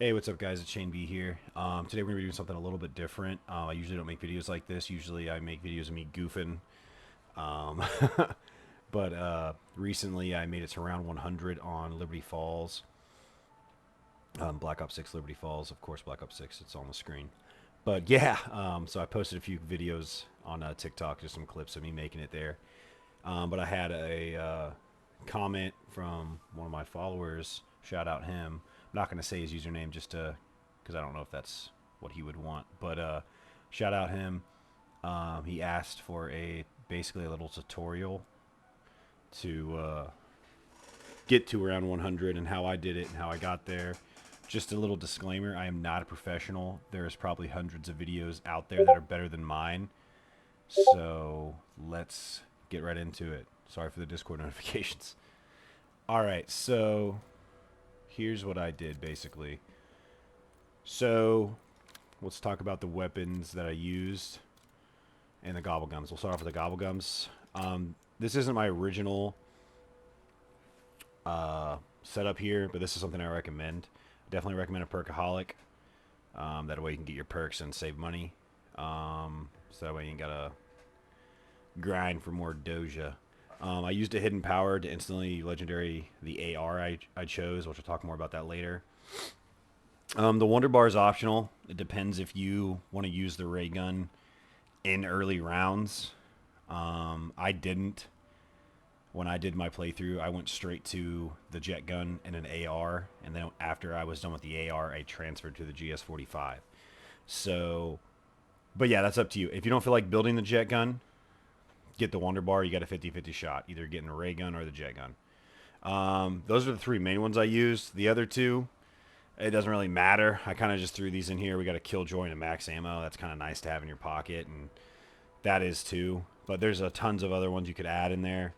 Hey, what's up, guys? It's Shane B here. Today we're gonna be doing something a little bit different. I usually don't make videos like this. Usually I make videos of me goofing. Um, but recently I made it to round 100 on Liberty Falls. Black Ops 6 Liberty Falls. Of course, Black Ops 6. It's on the screen. But yeah, so I posted a few videos on TikTok, just some clips of me making it there. But I had a comment from one of my followers. Shout out him. I'm not going to say his username just to, because I don't know if that's what he would want. But shout out him. He asked for basically a little tutorial to get to around 100 and how I did it and how I got there. Just a little disclaimer: I am not a professional. There's probably hundreds of videos out there that are better than mine. So let's get right into it. Sorry for the Discord notifications. All right, so here's what I did basically. So let's talk about the weapons that I used and the gobblegums. We'll start off with the gobblegums. This isn't my original setup here, but this is something I recommend. Definitely recommend a perkaholic. That way you can get your perks and save money. So that way you ain't gotta grind for more doja. I used a hidden power to instantly legendary the AR I chose, which I'll talk more about that later. The Wonder Bar is optional. It depends if you want to use the ray gun in early rounds. I didn't. When I did my playthrough, I went straight to the jet gun and an AR, and then after I was done with the AR, I transferred to the GS45. So, but yeah, that's up to you. If you don't feel like building the jet gun, get the Wonder Bar. You got a 50-50 shot, either getting a ray gun or the jet gun. Those are the three main ones I used. The other two, it doesn't really matter. I kind of just threw these in here. We got a Killjoy and a max ammo. That's kind of nice to have in your pocket, and that is too. But there's tons of other ones you could add in there.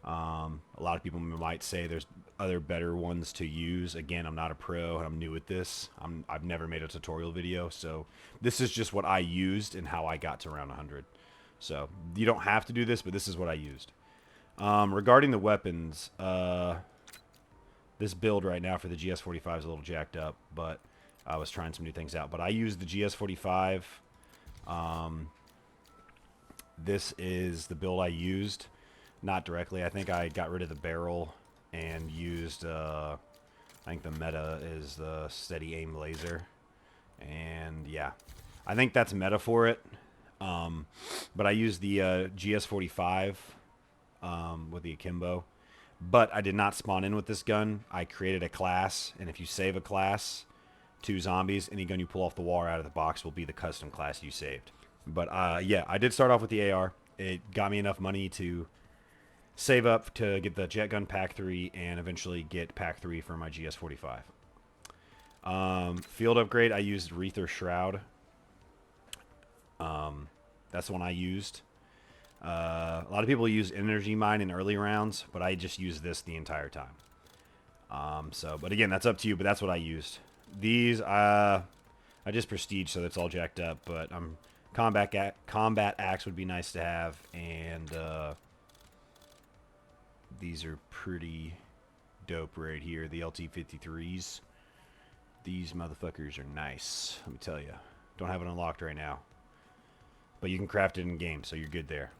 A lot of people might say there's other better ones to use. Again, I'm not a pro and I'm new at this. I've never made a tutorial video, so this is just what I used and how I got to around 100. So you don't have to do this, but this is what I used. Regarding the weapons, this build right now for the GS45 is a little jacked up, but I was trying some new things out. But I used the GS45. This is the build I used. Not directly. I think I got rid of the barrel and used, I think the meta is the steady aim laser. And yeah, I think that's meta for it. But I used the GS45 with the akimbo. But I did not spawn in with this gun. I created a class, and if you save a class, 2 zombies, any gun you pull off the wall or out of the box will be the custom class you saved. But yeah, I did start off with the AR. It got me enough money to save up to get the jet gun pack 3 and eventually get pack 3 for my GS45. Field upgrade, I used Wreath or Shroud. That's the one I used. A lot of people use Energy Mine in early rounds, but I just used this the entire time. But again, that's up to you, but that's what I used. These, I just prestige, so that's all jacked up, but combat axe would be nice to have, and these are pretty dope right here, the LT53s. These motherfuckers are nice, let me tell you. Don't have it unlocked right now, but you can craft it in game, so you're good there.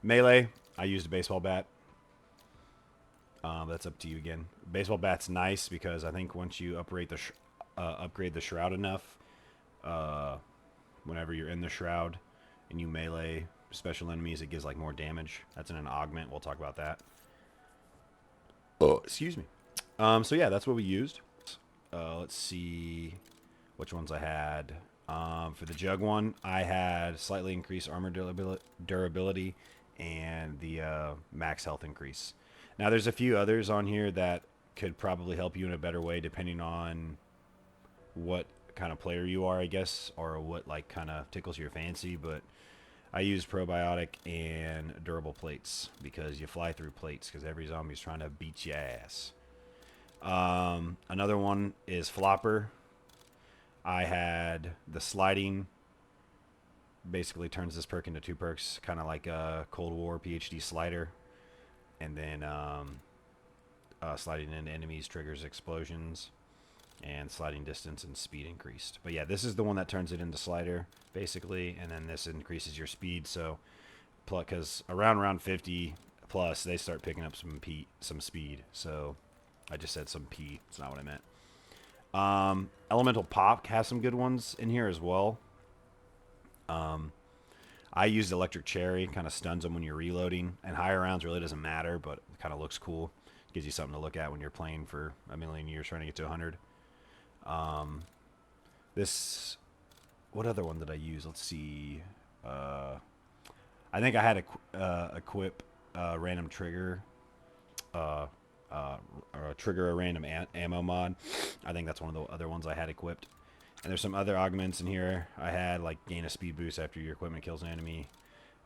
Melee, I used a baseball bat. That's up to you again. Baseball bat's nice because I think once you upgrade the shroud enough, whenever you're in the shroud and you melee special enemies, it gives like more damage. That's in an augment. We'll talk about that. Oh, excuse me. So yeah, that's what we used. Let's see which ones I had. For the jug one, I had slightly increased armor durability and the max health increase. Now, there's a few others on here that could probably help you in a better way depending on what kind of player you are, I guess, or what like kind of tickles your fancy. But I use probiotic and durable plates because you fly through plates because every zombie's trying to beat your ass. Another one is flopper. I had the sliding, basically turns this perk into 2 perks, kind of like a Cold War PhD slider. And then sliding into enemies triggers explosions, and sliding distance and speed increased. But yeah, this is the one that turns it into slider, basically, and then this increases your speed. So, because around round 50 plus, they start picking up some speed. So, I just said some P. It's not what I meant. Elemental Pop has some good ones in here as well. I used Electric Cherry, kind of stuns them when you're reloading, and higher rounds really doesn't matter, but it kind of looks cool. Gives you something to look at when you're playing for a million years trying to get to 100. What other one did I use? Let's see. I think I had equip random trigger, or trigger a random ammo mod. I think that's one of the other ones I had equipped. And there's some other augments in here. I had like gain a speed boost after your equipment kills an enemy,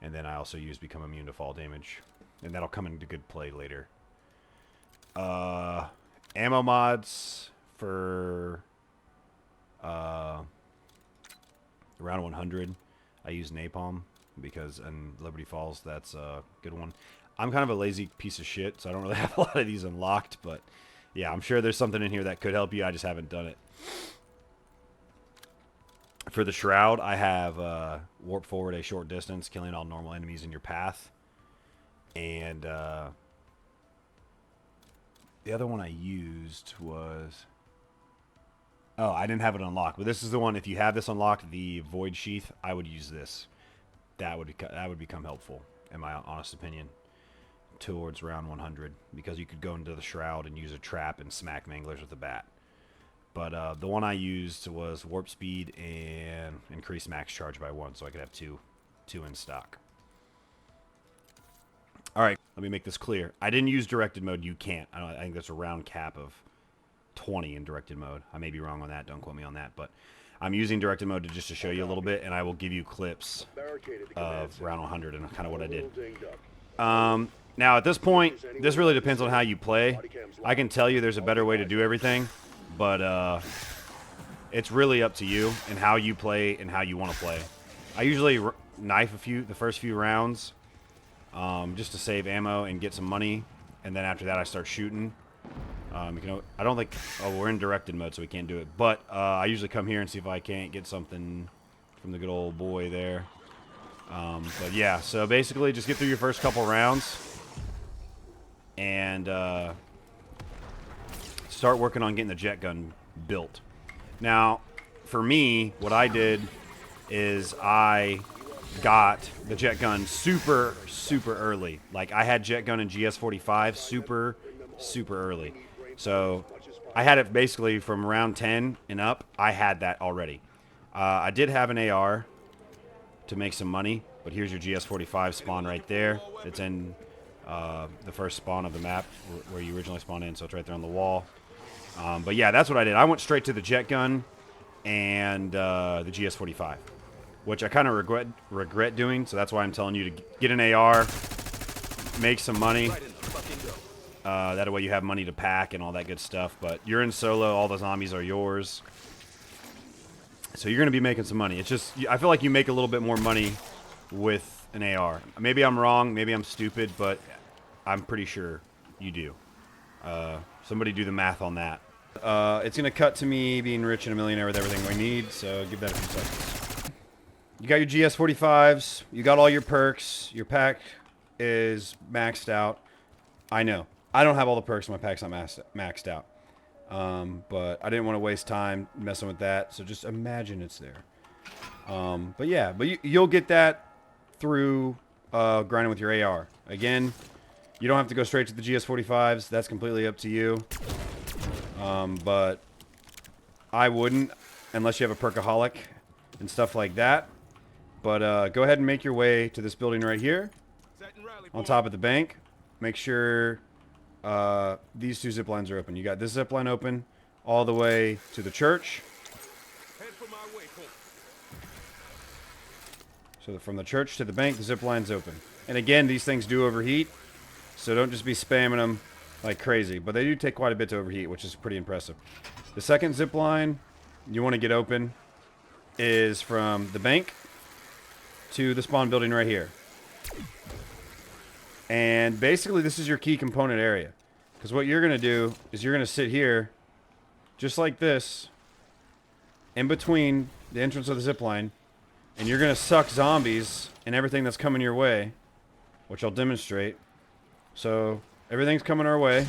and then I also used become immune to fall damage, and that'll come into good play later. Ammo mods for around 100. I use napalm because in Liberty Falls that's a good one. I'm kind of a lazy piece of shit, so I don't really have a lot of these unlocked, but yeah, I'm sure there's something in here that could help you. I just haven't done it. For the Shroud, I have warp forward a short distance, killing all normal enemies in your path. And the other one I used was... Oh, I didn't have it unlocked. But this is the one, if you have this unlocked, the Void Sheath, I would use this. That would become helpful, in my honest opinion, towards round 100. Because you could go into the Shroud and use a trap and smack Manglers with a bat. But the one I used was warp speed and increase max charge by 1, so I could have two in stock. All right, let me make this clear. I didn't use directed mode. You can't. I think there's a round cap of 20 in directed mode. I may be wrong on that. Don't quote me on that. But I'm using directed mode just to show you a little bit, and I will give you clips of round 100 and kind of what I did. Now, at this point, this really depends on how you play. I can tell you there's a better way to do everything. But it's really up to you and how you play and how you want to play. I usually knife the first few rounds, just to save ammo and get some money, and then after that I start shooting. I don't think. Oh, we're in directed mode, so we can't do it. But I usually come here and see if I can't get something from the good old boy there. But yeah, so basically, just get through your first couple rounds and. Start working on getting the jet gun built. Now, for me, what I did is I got the jet gun super early. Like, I had jet gun and GS-45 super early. So, I had it basically from round 10 and up. I had that already. I did have an AR to make some money, but here's your GS-45 spawn right there. It's in the first spawn of the map where you originally spawned in, so it's right there on the wall. But yeah, that's what I did. I went straight to the jet gun and the GS-45, which I kind of regret doing. So that's why I'm telling you to get an AR, make some money. That way you have money to pack and all that good stuff. But you're in solo. All the zombies are yours. So you're going to be making some money. It's just, I feel like you make a little bit more money with an AR. Maybe I'm wrong. Maybe I'm stupid, but I'm pretty sure you do. Somebody do the math on that. It's going to cut to me being rich and a millionaire with everything we need, so give that a few seconds. You got your GS-45s. You got all your perks. Your pack is maxed out. I know. I don't have all the perks. My pack's not maxed out. But I didn't want to waste time messing with that, so just imagine it's there. But yeah, you'll get that through grinding with your AR. Again, you don't have to go straight to the GS-45s. That's completely up to you. But I wouldn't unless you have a perkaholic and stuff like that. But go ahead and make your way to this building right here on top of the bank. Make sure these two zip lines are open. You got this zip line open all the way to the church. So from the church to the bank, the zip line's open. And again, these things do overheat. So don't just be spamming them like crazy. But they do take quite a bit to overheat, which is pretty impressive. The second zip line you want to get open is from the bank to the spawn building right here. And basically, this is your key component area. Because what you're going to do is you're going to sit here, just like this, in between the entrance of the zip line, and you're going to suck zombies and everything that's coming your way, which I'll demonstrate. So, everything's coming our way.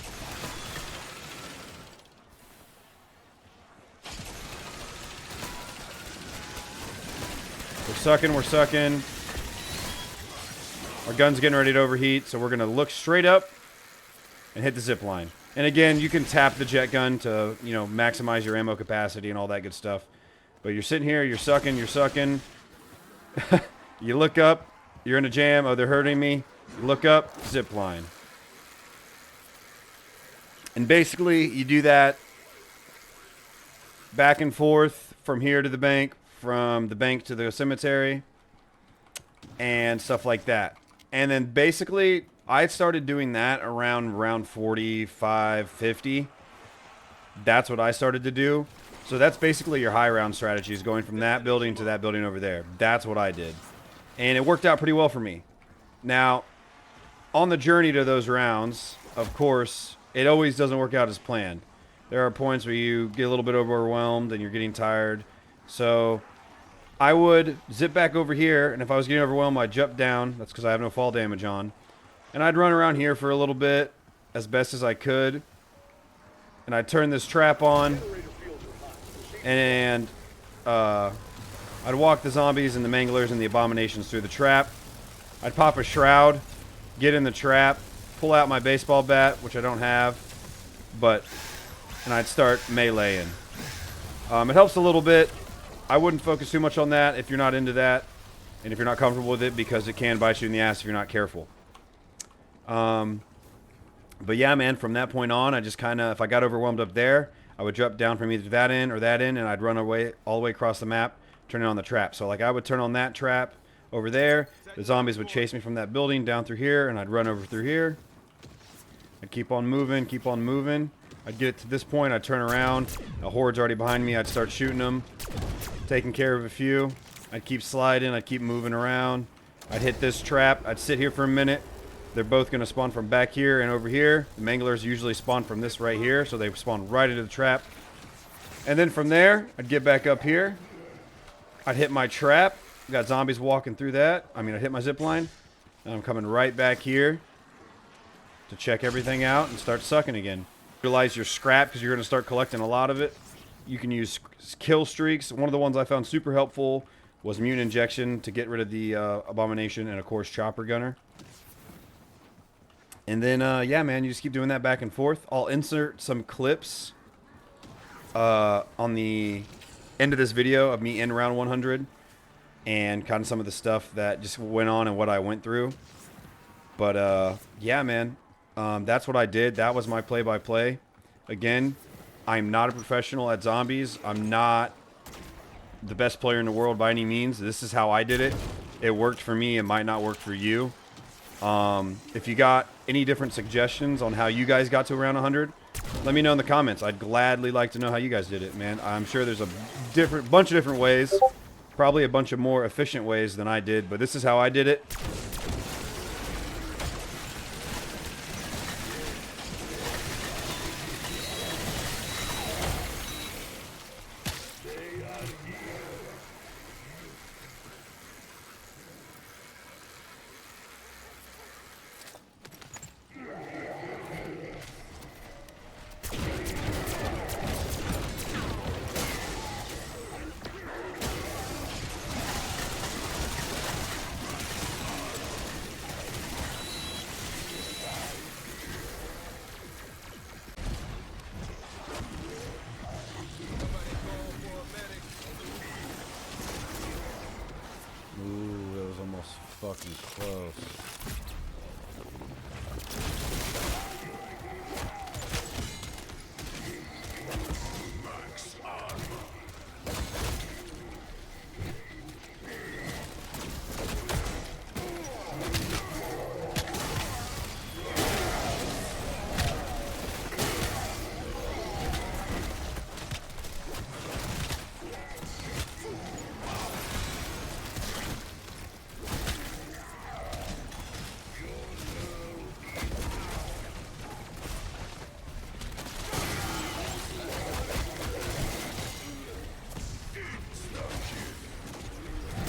We're sucking, we're sucking. Our gun's getting ready to overheat, so we're going to look straight up and hit the zip line. And again, you can tap the jet gun to, you know, maximize your ammo capacity and all that good stuff. But you're sitting here, you're sucking, you're sucking. You look up, you're in a jam, oh, they're hurting me. You look up, zip line. And basically, you do that back and forth from here to the bank, from the bank to the cemetery, and stuff like that. And then basically, I started doing that around round 45, 50. That's what I started to do. So that's basically your high round strategy, is going from that building to that building over there. That's what I did. And it worked out pretty well for me. Now, on the journey to those rounds, of course, it always doesn't work out as planned. There are points where you get a little bit overwhelmed and you're getting tired. So I would zip back over here, and if I was getting overwhelmed, I'd jump down. That's because I have no fall damage on. And I'd run around here for a little bit, as best as I could. And I'd turn this trap on. And I'd walk the zombies and the manglers and the abominations through the trap. I'd pop a shroud, get in the trap, pull out my baseball bat, which I don't have. And I'd start meleeing. It helps a little bit. I wouldn't focus too much on that if you're not into that. And if you're not comfortable with it, because it can bite you in the ass if you're not careful. But yeah, man, from that point on, I just kind of, if I got overwhelmed up there, I would jump down from either that end or that end, and I'd run away all the way across the map, turning on the trap. So like I would turn on that trap over there, the zombies would chase me from that building down through here, and I'd run over through here. I'd keep on moving, keep on moving. I'd get it to this point, I'd turn around, a horde's already behind me, I'd start shooting them, taking care of a few. I'd keep sliding, I'd keep moving around. I'd hit this trap, I'd sit here for a minute. They're both going to spawn from back here and over here. The manglers usually spawn from this right here, so they spawn right into the trap. And then from there, I'd get back up here. I'd hit my trap. Got zombies walking through that. I'd hit my zip line. And I'm coming right back here to check everything out and start sucking again. Utilize your scrap because you're going to start collecting a lot of it. You can use kill streaks. One of the ones I found super helpful was mutant injection to get rid of the abomination, and of course chopper gunner. And then, yeah, man, you just keep doing that back and forth. I'll insert some clips on the end of this video of me in round 100 and kind of some of the stuff that just went on and what I went through. But, yeah, man, that's what I did. That was my play-by-play. Again, I'm not a professional at zombies. I'm not the best player in the world by any means. This is how I did it. It worked for me. It might not work for you. If you got any different suggestions on how you guys got to around 100, let me know in the comments. I'd gladly like to know how you guys did it, man. I'm sure there's a bunch of different ways, probably a bunch of more efficient ways than I did, but this is how I did it. Ooh, that was almost fucking close.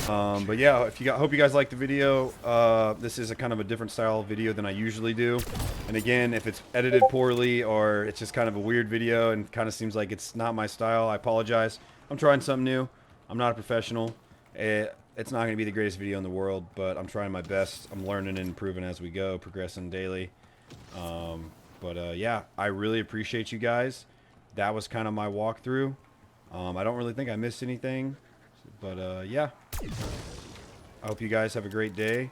But yeah, hope you guys liked the video. This is a kind of a different style video than I usually do. And again, if it's edited poorly or it's just kind of a weird video and kind of seems like it's not my style, I apologize. I'm trying something new. I'm not a professional. It's not going to be the greatest video in the world, but I'm trying my best. I'm learning and improving as we go, progressing daily. Yeah, I really appreciate you guys. That was kind of my walkthrough. I don't really think I missed anything. But yeah, I hope you guys have a great day.